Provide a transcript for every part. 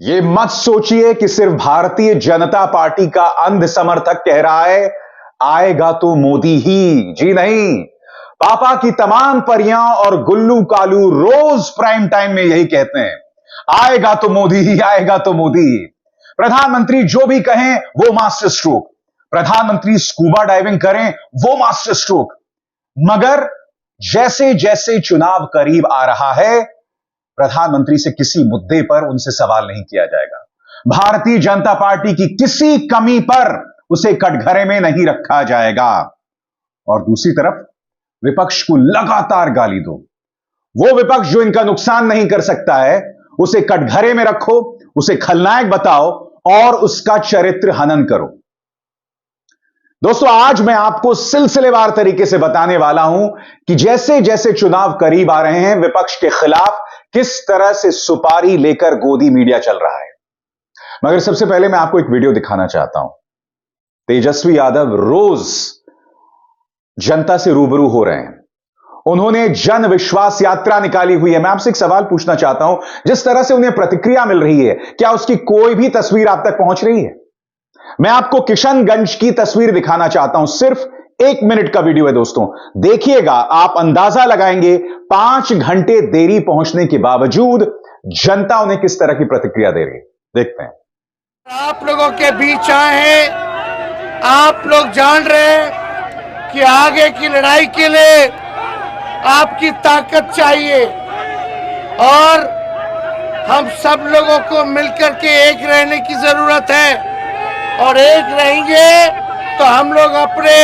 ये मत सोचिए कि सिर्फ भारतीय जनता पार्टी का अंध समर्थक कह रहा है आएगा तो मोदी ही। जी नहीं, पापा की तमाम परियां और गुल्लू कालू रोज प्राइम टाइम में यही कहते हैं, आएगा तो मोदी ही, आएगा तो मोदी ही। प्रधानमंत्री जो भी कहें वो मास्टर स्ट्रोक, प्रधानमंत्री स्कूबा डाइविंग करें वो मास्टर स्ट्रोक। मगर जैसे जैसे चुनाव करीब आ रहा है, प्रधानमंत्री से किसी मुद्दे पर उनसे सवाल नहीं किया जाएगा। भारतीय जनता पार्टी की किसी कमी पर उसे कटघरे में नहीं रखा जाएगा। और दूसरी तरफ विपक्ष को लगातार गाली दो। वो विपक्ष जो इनका नुकसान नहीं कर सकता है, उसे कटघरे में रखो, उसे खलनायक बताओ और उसका चरित्र हनन करो। दोस्तों, आज मैं आपको सिलसिलेवार तरीके से बताने वाला हूं कि जैसे जैसे चुनाव करीब आ रहे हैं, विपक्ष के खिलाफ किस तरह से सुपारी लेकर गोदी मीडिया चल रहा है। मगर सबसे पहले मैं आपको एक वीडियो दिखाना चाहता हूं। तेजस्वी यादव रोज जनता से रूबरू हो रहे हैं। उन्होंने जन विश्वास यात्रा निकाली हुई है। मैं आपसे एक सवाल पूछना चाहता हूं, जिस तरह से उन्हें प्रतिक्रिया मिल रही है, क्या उसकी कोई भी तस्वीर आप तक पहुंच रही है? मैं आपको किशनगंज की तस्वीर दिखाना चाहता हूं। सिर्फ 1 मिनट का वीडियो है दोस्तों, देखिएगा। आप अंदाजा लगाएंगे 5 घंटे देरी पहुंचने के बावजूद जनता उन्हें किस तरह की प्रतिक्रिया दे रही है। देखते हैं। आप लोगों के बीच आए हैं। आप लोग जान रहे हैं कि आगे की लड़ाई के लिए आपकी ताकत चाहिए और हम सब लोगों को मिलकर के एक रहने की जरूरत है। और एक रहेंगे तो हम लोग अपने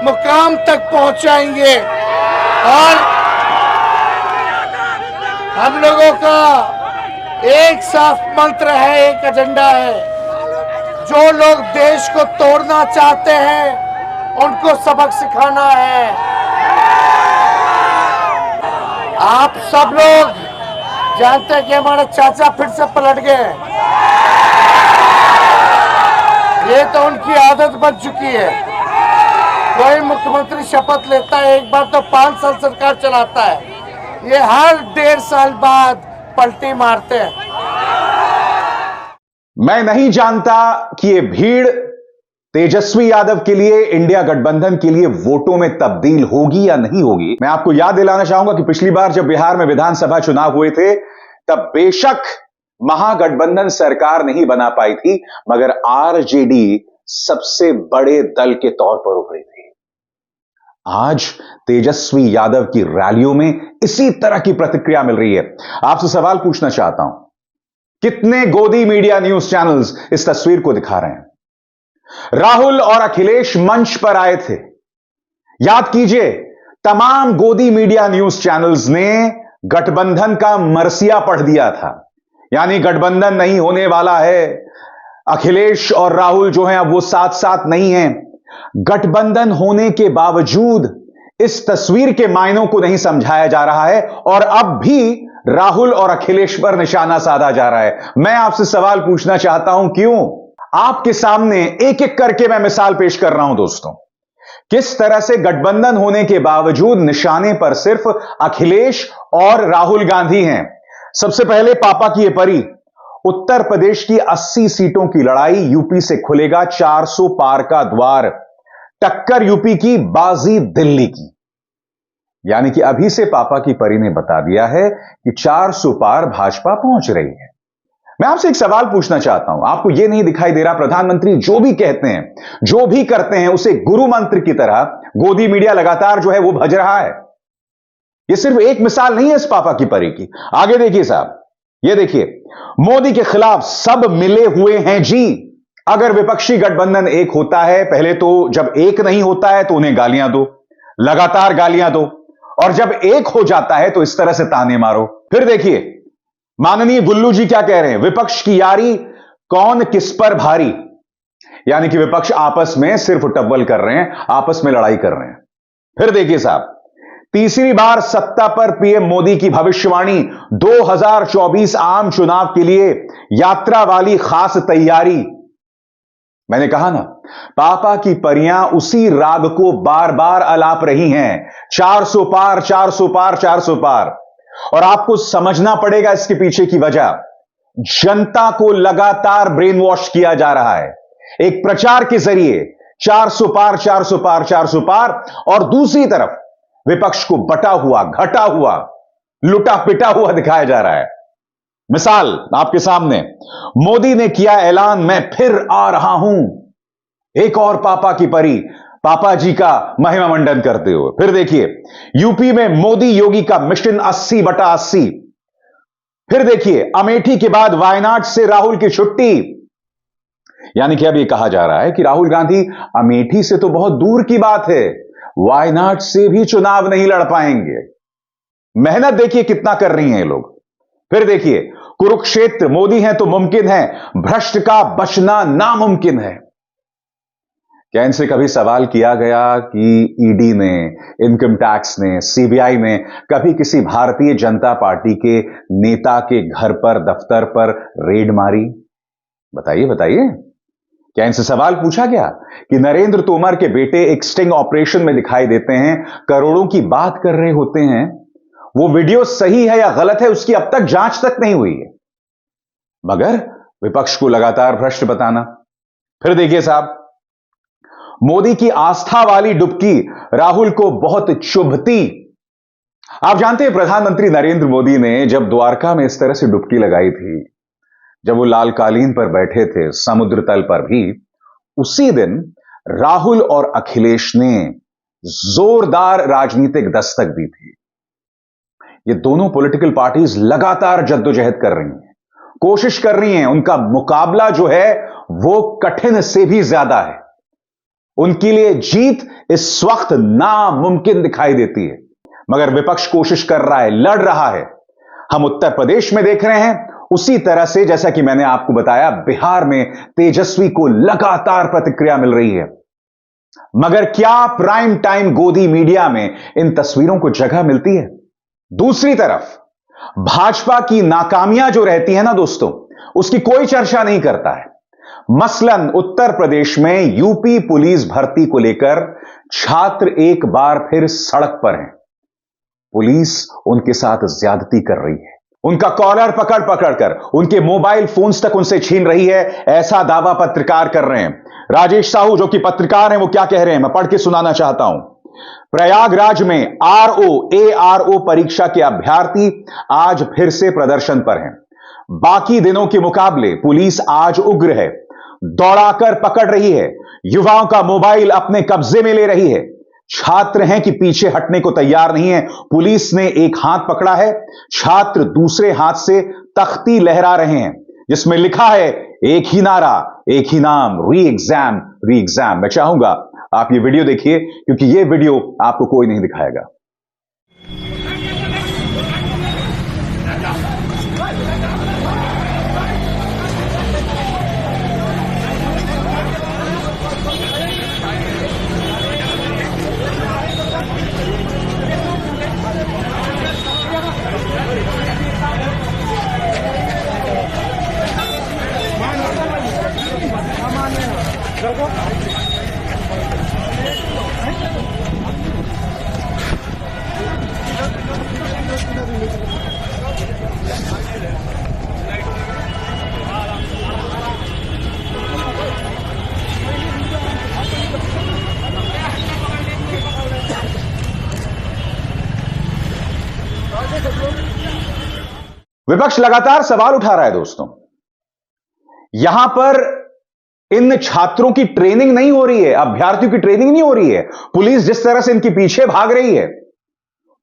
मुकाम तक पहुंचाएंगे। और हम लोगों का एक साफ मंत्र है, एक एजेंडा है। जो लोग देश को तोड़ना चाहते हैं उनको सबक सिखाना है। आप सब लोग जानते हैं कि हमारे चाचा फिर से पलट गए। ये तो उनकी आदत बन चुकी है। कोई मुख्यमंत्री शपथ लेता है एक बार तो 5 साल सरकार चलाता है, ये हर 1.5 साल बाद पलटी मारते हैं। मैं नहीं जानता कि यह भीड़ तेजस्वी यादव के लिए, इंडिया गठबंधन के लिए वोटों में तब्दील होगी या नहीं होगी। मैं आपको याद दिलाना चाहूंगा कि पिछली बार जब बिहार में विधानसभा चुनाव हुए थे, तब बेशक महागठबंधन सरकार नहीं बना पाई थी, मगर आरजेडी सबसे बड़े दल के तौर पर उभरी थी। आज तेजस्वी यादव की रैलियों में इसी तरह की प्रतिक्रिया मिल रही है। आपसे सवाल पूछना चाहता हूं, कितने गोदी मीडिया न्यूज चैनल्स इस तस्वीर को दिखा रहे हैं? राहुल और अखिलेश मंच पर आए थे। याद कीजिए, तमाम गोदी मीडिया न्यूज चैनल्स ने गठबंधन का मरसिया पढ़ दिया था, यानी गठबंधन नहीं होने वाला है। अखिलेश और राहुल जो हैं अब वो साथ साथ नहीं हैं। गठबंधन होने के बावजूद इस तस्वीर के मायनों को नहीं समझाया जा रहा है और अब भी राहुल और अखिलेश पर निशाना साधा जा रहा है। मैं आपसे सवाल पूछना चाहता हूं, क्यों? आपके सामने एक एक करके मैं मिसाल पेश कर रहा हूं दोस्तों, किस तरह से गठबंधन होने के बावजूद निशाने पर सिर्फ अखिलेश और राहुल गांधी हैं। सबसे पहले पापा की ये परी, उत्तर प्रदेश की 80 सीटों की लड़ाई, यूपी से खुलेगा 400 पार का द्वार। टक्कर यूपी की, बाजी दिल्ली की। यानी कि अभी से पापा की परी ने बता दिया है कि 400 पार भाजपा पहुंच रही है। मैं आपसे एक सवाल पूछना चाहता हूं, आपको यह नहीं दिखाई दे रहा प्रधानमंत्री जो भी कहते हैं, जो भी करते हैं, उसे गुरु मंत्र की तरह गोदी मीडिया लगातार जो है वो भज रहा है? यह सिर्फ एक मिसाल नहीं है इस पापा की परी की। आगे देखिए साहब, यह देखिए, मोदी के खिलाफ सब मिले हुए हैं जी। अगर विपक्षी गठबंधन एक होता है, पहले तो जब एक नहीं होता है तो उन्हें गालियां दो, लगातार गालियां दो, और जब एक हो जाता है तो इस तरह से ताने मारो। फिर देखिए माननीय गुल्लू जी क्या कह रहे हैं, विपक्ष की यारी कौन किस पर भारी। यानी कि विपक्ष आपस में सिर्फ टब्बल कर रहे हैं, आपस में लड़ाई कर रहे हैं। फिर देखिए साहब, तीसरी बार सत्ता पर पीएम मोदी की भविष्यवाणी, 2024 आम चुनाव के लिए यात्रा वाली खास तैयारी। मैंने कहा ना, पापा की परियां उसी राग को बार बार अलाप रही हैं, 400 पार, 400 पार, 400 पार। और आपको समझना पड़ेगा इसके पीछे की वजह। जनता को लगातार ब्रेन वॉश किया जा रहा है एक प्रचार के जरिए 400 पार 400 पार 400 पार, और दूसरी तरफ विपक्ष को बटा हुआ, घटा हुआ, लुटा पिटा हुआ दिखाया जा रहा है। मिसाल आपके सामने, मोदी ने किया ऐलान, मैं फिर आ रहा हूं, एक और पापा की परी, पापा जी का महिमा मंडन करते हुए। फिर देखिए यूपी में मोदी योगी का मिशन 80/80। फिर देखिए अमेठी के बाद वायनाड से राहुल की छुट्टी। यानी कि अब यह कहा जा रहा है कि राहुल गांधी अमेठी से तो बहुत दूर की बात है, वायनाड से भी चुनाव नहीं लड़ पाएंगे। मेहनत देखिए कितना कर रही हैं ये लोग। फिर देखिए कुरुक्षेत्र, मोदी हैं तो मुमकिन है, भ्रष्ट का बचना नामुमकिन है। क्या इनसे कभी सवाल किया गया कि ईडी ने, इनकम टैक्स ने, सीबीआई ने कभी किसी भारतीय जनता पार्टी के नेता के घर पर, दफ्तर पर रेड मारी? बताइए बताइए, क्या इनसे सवाल पूछा गया कि नरेंद्र तोमर के बेटे एक स्टिंग ऑपरेशन में दिखाई देते हैं, करोड़ों की बात कर रहे होते हैं, वो वीडियो सही है या गलत है उसकी अब तक जांच तक नहीं हुई है, मगर विपक्ष को लगातार भ्रष्ट बताना। फिर देखिए साहब, मोदी की आस्था वाली डुबकी राहुल को बहुत चुभती। आप जानते हैं प्रधानमंत्री नरेंद्र मोदी ने जब द्वारका में इस तरह से डुबकी लगाई थी, जब वो लाल कालीन पर बैठे थे समुद्र तल पर भी, उसी दिन राहुल और अखिलेश ने जोरदार राजनीतिक दस्तक दी थी। ये दोनों पॉलिटिकल पार्टीज लगातार जद्दोजहद कर रही हैं, कोशिश कर रही हैं, उनका मुकाबला जो है वो कठिन से भी ज्यादा है। उनके लिए जीत इस वक्त नामुमकिन दिखाई देती है, मगर विपक्ष कोशिश कर रहा है, लड़ रहा है। हम उत्तर प्रदेश में देख रहे हैं, उसी तरह से जैसा कि मैंने आपको बताया बिहार में तेजस्वी को लगातार प्रतिक्रिया मिल रही है। मगर क्या प्राइम टाइम गोदी मीडिया में इन तस्वीरों को जगह मिलती है? दूसरी तरफ भाजपा की नाकामियां जो रहती है ना दोस्तों, उसकी कोई चर्चा नहीं करता है। मसलन उत्तर प्रदेश में यूपी पुलिस भर्ती को लेकर छात्र एक बार फिर सड़क पर हैं। पुलिस उनके साथ ज्यादती कर रही है, उनका कॉलर पकड़ पकड़ कर उनके मोबाइल फोन्स तक उनसे छीन रही है, ऐसा दावा पत्रकार कर रहे हैं। राजेश साहू जो कि पत्रकार हैं, वो क्या कह रहे हैं मैं पढ़ के सुनाना चाहता हूं। प्रयागराज में ARO परीक्षा के अभ्यर्थी आज फिर से प्रदर्शन पर हैं। बाकी दिनों के मुकाबले पुलिस आज उग्र है, दौड़ाकर पकड़ रही है, युवाओं का मोबाइल अपने कब्जे में ले रही है। छात्र हैं कि पीछे हटने को तैयार नहीं है। पुलिस ने एक हाथ पकड़ा है, छात्र दूसरे हाथ से तख्ती लहरा रहे हैं जिसमें लिखा है एक ही नारा, एक ही नाम, री एग्जाम री एग्जाम। मैं चाहूंगा आप ये वीडियो देखिए क्योंकि ये वीडियो आपको कोई नहीं दिखाएगा। विपक्ष लगातार सवाल उठा रहा है दोस्तों, यहां पर इन छात्रों की ट्रेनिंग नहीं हो रही है, अभ्यर्थियों की ट्रेनिंग नहीं हो रही है। पुलिस जिस तरह से इनके पीछे भाग रही है,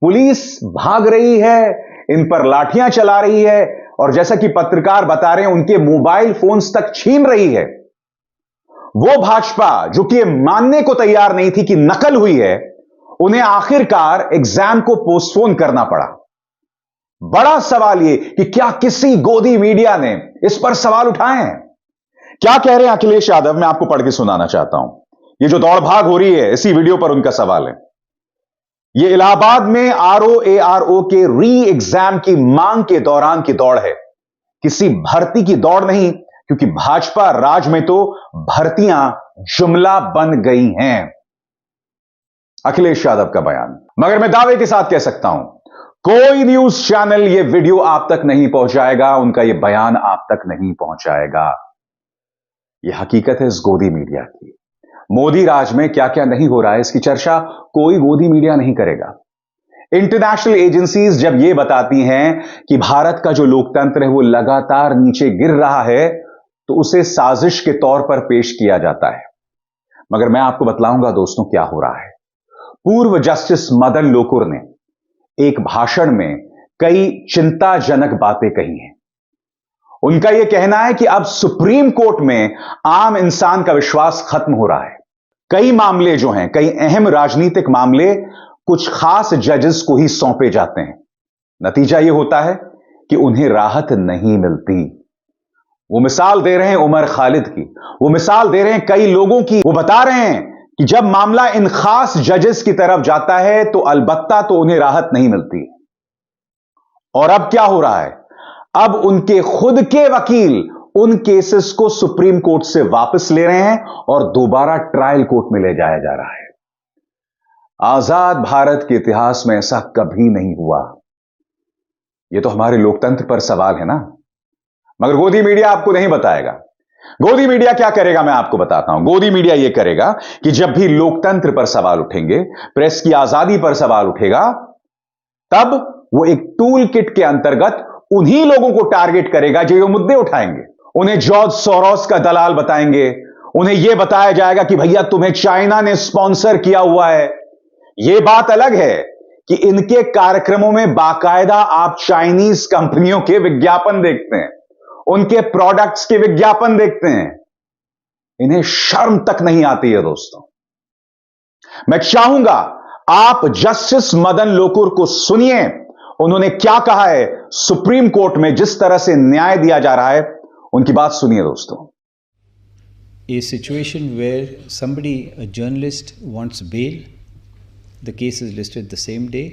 पुलिस भाग रही है, इन पर लाठियां चला रही है और जैसा कि पत्रकार बता रहे हैं उनके मोबाइल फोन्स तक छीन रही है। वो भाजपा जो कि मानने को तैयार नहीं थी कि नकल हुई है, उन्हें आखिरकार एग्जाम को पोस्टपोन करना पड़ा। बड़ा सवाल यह कि क्या किसी गोदी मीडिया ने इस पर सवाल उठाए हैं? क्या कह रहे हैं अखिलेश यादव, मैं आपको पढ़ के सुनाना चाहता हूं। ये जो दौड़ भाग हो रही है, इसी वीडियो पर उनका सवाल है। ये इलाहाबाद में ARO के री एग्जाम की मांग के दौरान की दौड़ है, किसी भर्ती की दौड़ नहीं, क्योंकि भाजपा राज में तो भर्तियां जुमला बन गई हैं। अखिलेश यादव का बयान। मगर मैं दावे के साथ कह सकता हूं, कोई न्यूज चैनल ये वीडियो आप तक नहीं पहुंचाएगा, उनका ये बयान आप तक नहीं पहुंचाएगा। यह हकीकत है इस गोदी मीडिया की। मोदी राज में क्या क्या नहीं हो रहा है, इसकी चर्चा कोई गोदी मीडिया नहीं करेगा। इंटरनेशनल एजेंसीज जब यह बताती हैं कि भारत का जो लोकतंत्र है वो लगातार नीचे गिर रहा है, तो उसे साजिश के तौर पर पेश किया जाता है। मगर मैं आपको बतलाऊंगा दोस्तों क्या हो रहा है। पूर्व जस्टिस मदन लोकुर ने एक भाषण में कई चिंताजनक बातें कही हैं। उनका यह कहना है कि अब सुप्रीम कोर्ट में आम इंसान का विश्वास खत्म हो रहा है। कई मामले जो हैं, कई अहम राजनीतिक मामले कुछ खास जजेस को ही सौंपे जाते हैं। नतीजा यह होता है कि उन्हें राहत नहीं मिलती। वो मिसाल दे रहे हैं उमर खालिद की, वो मिसाल दे रहे हैं कई लोगों की। वो बता रहे हैं कि जब मामला इन खास जजेस की तरफ जाता है तो अलबत्ता तो उन्हें राहत नहीं मिलती। और अब क्या हो रहा है, अब उनके खुद के वकील उन केसेस को सुप्रीम कोर्ट से वापस ले रहे हैं और दोबारा ट्रायल कोर्ट में ले जाया जा रहा है। आजाद भारत के इतिहास में ऐसा कभी नहीं हुआ। यह तो हमारे लोकतंत्र पर सवाल है ना। मगर गोदी मीडिया आपको नहीं बताएगा। गोदी मीडिया क्या करेगा मैं आपको बताता हूं। गोदी मीडिया यह करेगा कि जब भी लोकतंत्र पर सवाल उठेंगे, प्रेस की आजादी पर सवाल उठेगा, तब वो एक टूल किट के अंतर्गत उन्हीं लोगों को टारगेट करेगा जो ये मुद्दे उठाएंगे। उन्हें जॉर्ज सोरोस का दलाल बताएंगे। उन्हें यह बताया जाएगा कि भैया तुम्हें चाइना ने स्पॉन्सर किया हुआ है। यह बात अलग है कि इनके कार्यक्रमों में बाकायदा आप चाइनीज कंपनियों के विज्ञापन देखते हैं, उनके प्रोडक्ट्स के विज्ञापन देखते हैं। इन्हें शर्म तक नहीं आती है दोस्तों। मैं चाहूंगा आप जस्टिस मदन लोकुर को सुनिए, उन्होंने क्या कहा है सुप्रीम कोर्ट में, जिस तरह से न्याय दिया जा रहा है, उनकी बात सुनिए दोस्तों। A situation where somebody, a journalist, wants bail, the case is listed the same day,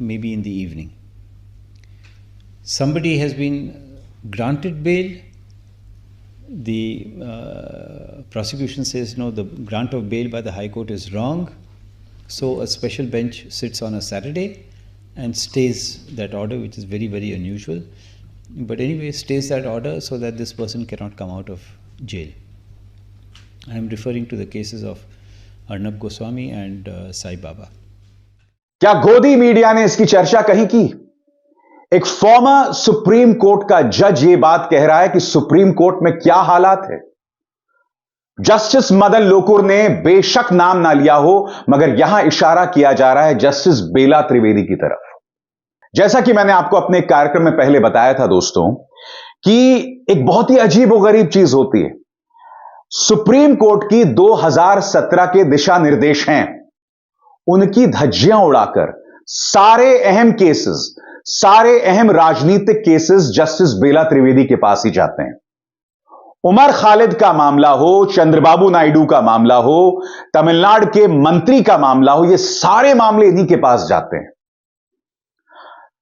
maybe in the evening. Somebody has been granted bail, the prosecution says no, the grant of bail by the High Court is wrong, so a special bench sits on a Saturday and stays that order, which is very, very unusual. But anyway, stays that order so that this person cannot come out of jail. I am referring to the cases of Arnab Goswami and Sai Baba. क्या गोदी media ने इसकी चर्चा कहीं की? एक former supreme court का जज यह बात कह रहा है कि सुप्रीम कोर्ट में क्या हालात है। जस्टिस मदन लोकुर ने बेशक नाम ना लिया हो, मगर यहां इशारा किया जा रहा है जस्टिस बेला त्रिवेदी की तरफ। जैसा कि मैंने आपको अपने कार्यक्रम में पहले बताया था दोस्तों कि एक बहुत ही अजीबोगरीब चीज होती है। सुप्रीम कोर्ट की 2017 के दिशा निर्देश हैं, उनकी धज्जियां उड़ाकर सारे अहम केसेस, सारे अहम राजनीतिक केसेस जस्टिस बेला त्रिवेदी के पास ही जाते हैं। उमर खालिद का मामला हो, चंद्रबाबू नायडू का मामला हो, तमिलनाडु के मंत्री का मामला हो, ये सारे मामले इन्हीं के पास जाते हैं।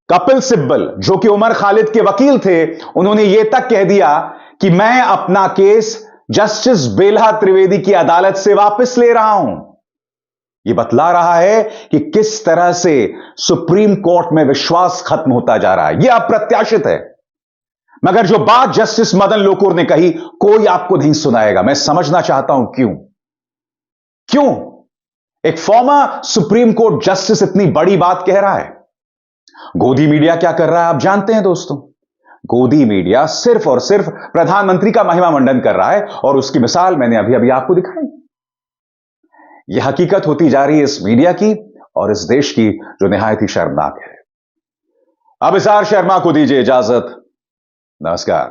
कपिल सिब्बल जो कि उमर खालिद के वकील थे, उन्होंने यह तक कह दिया कि मैं अपना केस जस्टिस बेला त्रिवेदी की अदालत से वापस ले रहा हूं। यह बतला रहा है कि किस तरह से सुप्रीम कोर्ट में विश्वास खत्म होता जा रहा है। यह अप्रत्याशित है। मगर जो बात जस्टिस मदन लोकुर ने कही, कोई आपको नहीं सुनाएगा। मैं समझना चाहता हूं क्यों एक फॉर्मर सुप्रीम कोर्ट जस्टिस इतनी बड़ी बात कह रहा है। गोदी मीडिया क्या कर रहा है आप जानते हैं दोस्तों। गोदी मीडिया सिर्फ और सिर्फ प्रधानमंत्री का महिमा मंडन कर रहा है, और उसकी मिसाल मैंने अभी अभी आपको दिखाई। यह हकीकत होती जा रही है इस मीडिया की और इस देश की, जो निहायत ही शर्मनाक है। अब इज़हार शर्मा को दीजिए इजाजत। नमस्कार।